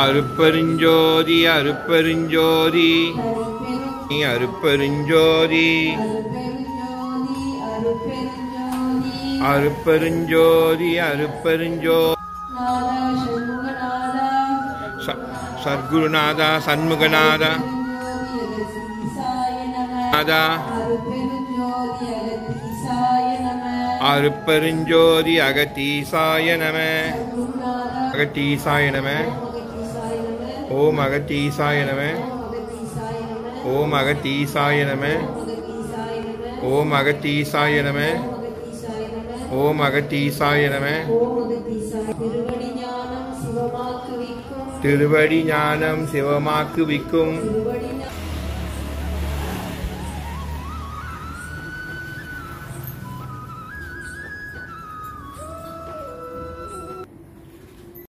அருட்பெருஞ்சோதி அருட்பெருஞ்சோதி அருட்பெருஞ்சோதி அருட்பெருஞ்சோதி அருட்பெருஞ்சோதி சத்குருநாதா சண்முகநாதா அருட்பெருஞ்சோதி அகத்தீசாய நம. அகத்தீசாய நம. ஓம் அகத்தீசாய நம. ஓம் அகத்தீசாய நம. ஓம் அகத்தீசாய நம. ஓம் அகத்தீசாய நம. திருவடி ஞானம் சிவமாக்குவிக்கும்.